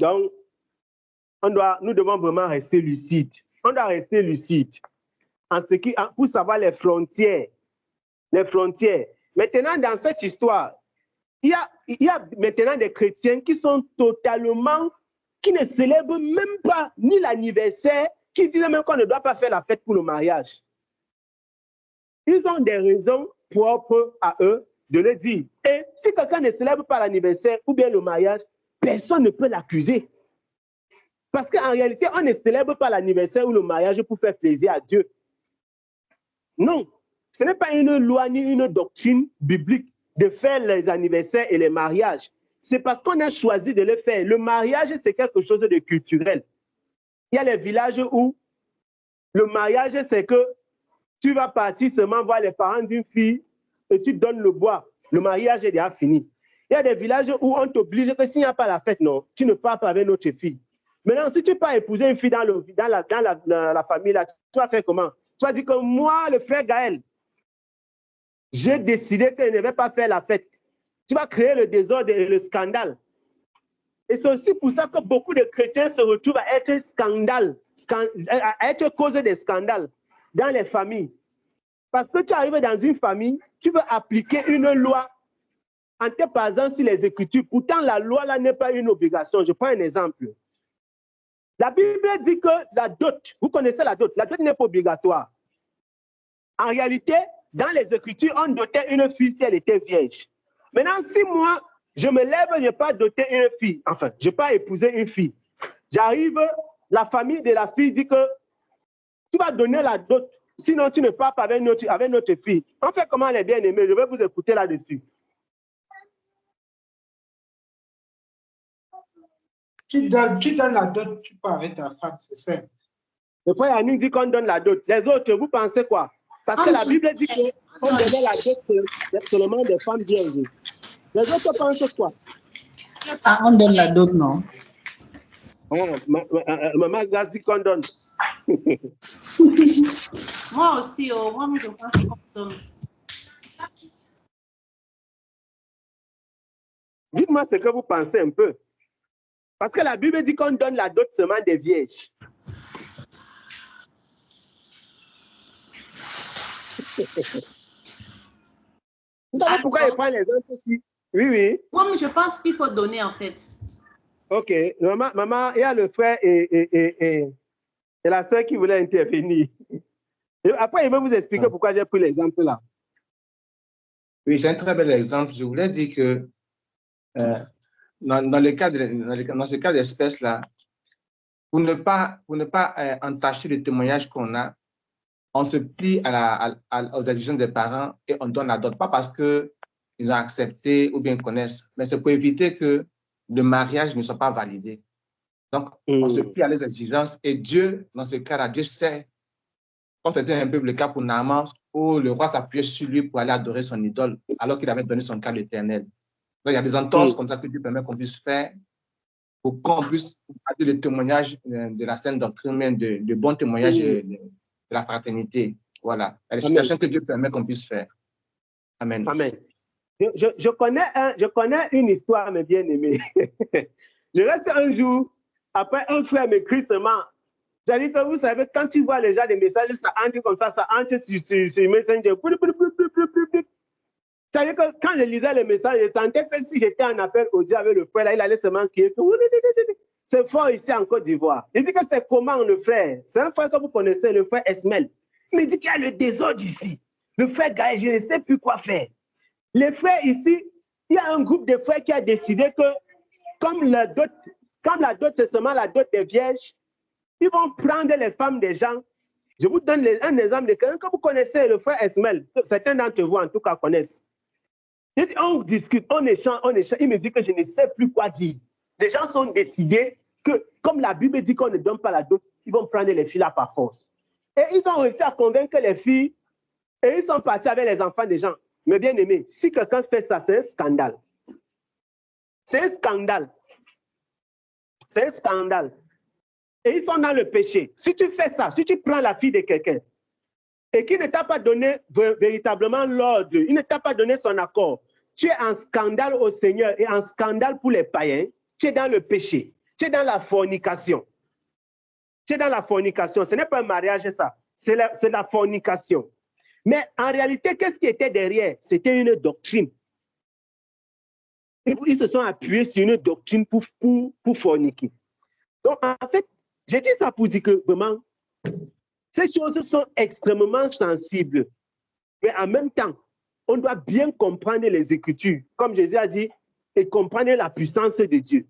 Donc, nous devons vraiment rester lucides. On doit rester lucide pour savoir les frontières. Les frontières. Maintenant, dans cette histoire, il y a maintenant des chrétiens qui sont totalement, qui ne célèbrent même pas ni l'anniversaire, qui disent même qu'on ne doit pas faire la fête pour le mariage. Ils ont des raisons propres à eux de le dire. Et si quelqu'un ne célèbre pas l'anniversaire ou bien le mariage, personne ne peut l'accuser. Parce qu'en réalité, on ne célèbre pas l'anniversaire ou le mariage pour faire plaisir à Dieu. Non, ce n'est pas une loi ni une doctrine biblique de faire les anniversaires et les mariages. C'est parce qu'on a choisi de le faire. Le mariage, c'est quelque chose de culturel. Il y a les villages où le mariage, c'est que tu vas partir seulement voir les parents d'une fille et tu donnes le bois. Le mariage est déjà fini. Il y a des villages où on t'oblige que s'il n'y a pas la fête, non, tu ne pars pas avec notre fille. Maintenant, si tu pars épouser une fille dans la famille, là, tu vas faire comment? Tu vas dire que moi, le frère Gaël, j'ai décidé que je ne vais pas faire la fête. Tu vas créer le désordre et le scandale. Et c'est aussi pour ça que beaucoup de chrétiens se retrouvent à être à être cause des scandales dans les familles. Parce que tu arrives dans une famille, tu veux appliquer une loi en te basant sur les Écritures. Pourtant, la loi là n'est pas une obligation. Je prends un exemple. La Bible dit que la dot, vous connaissez la dot n'est pas obligatoire. En réalité, dans les Écritures, on dotait une fille si elle était vierge. Maintenant, si moi, je me lève, je n'ai pas doté une fille, enfin, je n'ai pas épousé une fille. J'arrive, la famille de la fille dit que tu vas donner la dot, sinon tu ne pars pas avec notre fille. On fait comment les bien-aimés? Je vais vous écouter là-dessus. Tu donnes la dot, tu pars avec ta femme, c'est simple. Le frère Yannick dit qu'on donne la dot. Les autres, vous pensez quoi? Parce que la Bible dit qu'on donnait la dot seulement des femmes vierges. Les autres pensent quoi? Ah, on donne la dot, non? Maman Grace dit qu'on donne. Moi aussi, moi, je pense qu'on donne. Dites-moi ce que vous pensez un peu. Parce que la Bible dit qu'on donne la dot seulement des vierges. Vous savez pourquoi je prends l'exemple ici? Oui, oui. Moi, je pense qu'il faut donner, en fait. Ok. Maman, il y a le frère et la soeur qui voulaient intervenir. Et après, je vais vous expliquer pourquoi j'ai pris l'exemple là. Oui, c'est un très bel exemple. Je voulais dire que dans ce cas d'espèce là, pour ne pas entacher le témoignage qu'on a, on se plie aux exigences des parents et on donne la dot, pas parce qu'ils ont accepté ou bien connaissent, mais c'est pour éviter que le mariage ne soit pas validé. Donc, on se plie à les exigences et Dieu, dans ce cas-là, Dieu sait, comme c'était un peu le cas pour Naaman, où le roi s'appuyait sur lui pour aller adorer son idole, alors qu'il avait donné son cas à l'Éternel. Donc, il y a des entorses comme ça que Dieu permet qu'on puisse faire pour qu'on puisse garder le témoignage de la sainte doctrine, de bons témoignages de la fraternité. Voilà. Il y a des situations que Dieu permet qu'on puisse faire. Amen. Amen. Je connais une histoire, mes bien-aimés. Je reste un jour, après un frère m'écrit seulement. J'ai dit que vous savez, quand tu vois les gens des messages, ça entre comme ça entre sur Messenger. C'est-à-dire que quand je lisais les messages, je sentais que si j'étais en appel audio avec le frère, là, il allait seulement crier. C'est fort ici en Côte d'Ivoire. Il dit que c'est comment le frère? C'est un frère que vous connaissez, le frère Esmel. Il me dit qu'il y a le désordre ici. Le frère Gaël, je ne sais plus quoi faire. Les frères ici, il y a un groupe de frères qui a décidé que comme la dot c'est seulement la dot des vierges, ils vont prendre les femmes des gens. Je vous donne un exemple de quelqu'un que vous connaissez, le frère Esmel. Certains d'entre vous, en tout cas, connaissent. On discute, on échange. Il me dit que je ne sais plus quoi dire. Les gens sont décidés que, comme la Bible dit qu'on ne donne pas la dot, ils vont prendre les filles là par force. Et ils ont réussi à convaincre les filles et ils sont partis avec les enfants des gens. Mais bien aimé, si quelqu'un fait ça, c'est un scandale. C'est un scandale. C'est un scandale. Et ils sont dans le péché. Si tu fais ça, si tu prends la fille de quelqu'un et qui ne t'a pas donné véritablement l'ordre, il ne t'a pas donné son accord, tu es en scandale au Seigneur et en scandale pour les païens, tu es dans le péché. Tu es dans la fornication. Tu es dans la fornication. Ce n'est pas un mariage, ça. C'est la fornication. Mais en réalité, qu'est-ce qui était derrière? C'était une doctrine. Ils se sont appuyés sur une doctrine pour forniquer. Donc, en fait, j'ai dit ça pour dire que vraiment, ces choses sont extrêmement sensibles. Mais en même temps, on doit bien comprendre les Écritures, comme Jésus a dit, et comprendre la puissance de Dieu.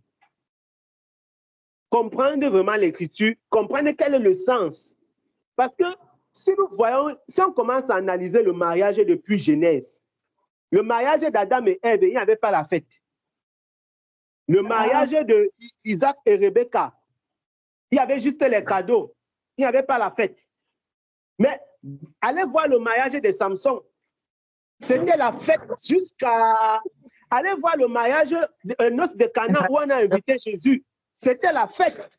Comprendre vraiment l'Écriture, comprendre quel est le sens. Parce que si nous voyons, si on commence à analyser le mariage depuis Genèse, le mariage d'Adam et Ève, il n'y avait pas la fête. Le mariage de Isaac et Rebecca, il y avait juste les cadeaux. Il n'y avait pas la fête. Mais allez voir le mariage de Samson. C'était la fête jusqu'à... Allez voir le mariage de noces de Cana où on a invité Jésus. C'était la fête.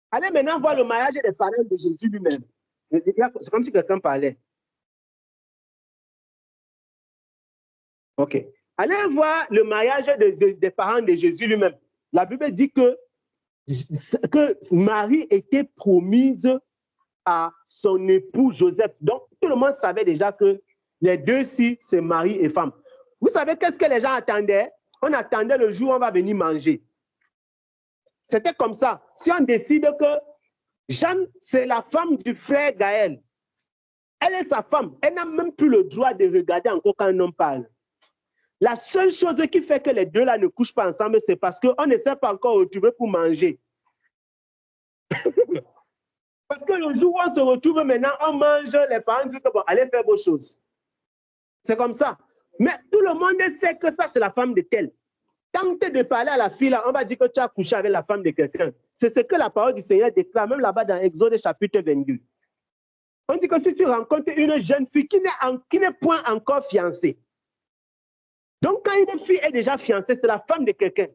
Allez maintenant voir le mariage des parents de Jésus lui-même. C'est comme si quelqu'un parlait. OK. Allez voir le mariage des parents de Jésus lui-même. La Bible dit que Marie était promise à son époux Joseph. Donc, tout le monde savait déjà que les deux-ci, c'est mari et femme. Vous savez qu'est-ce que les gens attendaient? On attendait le jour où on va venir manger. C'était comme ça. Si on décide que Jeanne, c'est la femme du frère Gaël, elle est sa femme. Elle n'a même plus le droit de regarder encore quand un homme parle. La seule chose qui fait que les deux-là ne couchent pas ensemble, c'est parce qu'on ne s'est pas encore retrouvé pour manger. Parce que le jour où on se retrouve maintenant, on mange, les parents disent que bon, allez faire vos choses. C'est comme ça. Mais tout le monde sait que ça, c'est la femme de tel. Tenter de parler à la fille, là, on va dire que tu as couché avec la femme de quelqu'un. C'est ce que la parole du Seigneur déclare, même là-bas dans Exode chapitre 22. On dit que si tu rencontres une jeune fille qui n'est point encore fiancée, donc quand une fille est déjà fiancée, c'est la femme de quelqu'un.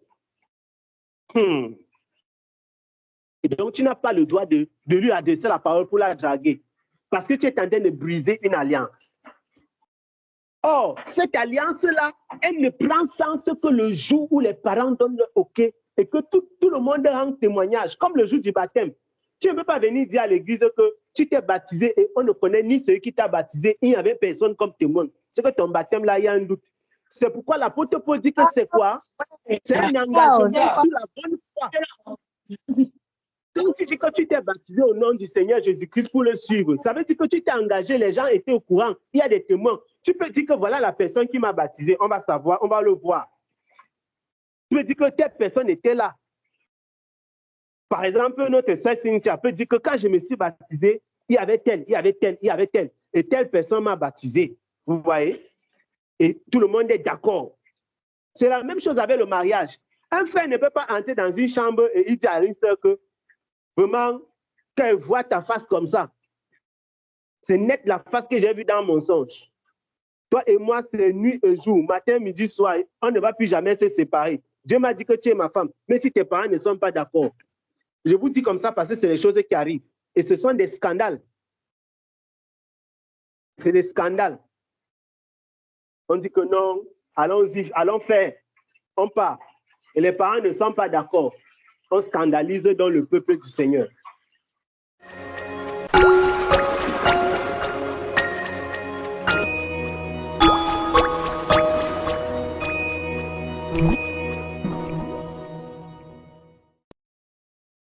Et donc tu n'as pas le droit de lui adresser la parole pour la draguer. Parce que tu es en train de briser une alliance. Or, cette alliance-là, elle ne prend sens que le jour où les parents donnent le OK et que tout le monde rend témoignage, comme le jour du baptême. Tu ne peux pas venir dire à l'église que tu t'es baptisé et on ne connaît ni celui qui t'a baptisé, il n'y avait personne comme témoin. C'est que ton baptême, là, il y a un doute. C'est pourquoi l'apôtre Paul dit que c'est quoi? C'est un engagement sur la bonne foi. Quand tu dis que tu t'es baptisé au nom du Seigneur Jésus-Christ pour le suivre, ça veut dire que tu t'es engagé, les gens étaient au courant, il y a des témoins. Tu peux dire que voilà la personne qui m'a baptisé, on va savoir, on va le voir. Tu peux dire que telle personne était là. Par exemple, notre sœur Cynthia peut dire que quand je me suis baptisé, il y avait tel, il y avait tel, il y avait tel. Et telle personne m'a baptisé. Vous voyez? Et tout le monde est d'accord. C'est la même chose avec le mariage. Un frère ne peut pas entrer dans une chambre et il dit à une sœur que vraiment, quand elle voit ta face comme ça, c'est net la face que j'ai vue dans mon songe. Toi et moi, c'est nuit et jour, matin, midi, soir. On ne va plus jamais se séparer. Dieu m'a dit que tu es ma femme, mais si tes parents ne sont pas d'accord. Je vous dis comme ça parce que c'est les choses qui arrivent. Et ce sont des scandales. C'est des scandales. On dit que non, allons-y, allons faire. On part. Et les parents ne sont pas d'accord. On scandalise dans le peuple du Seigneur.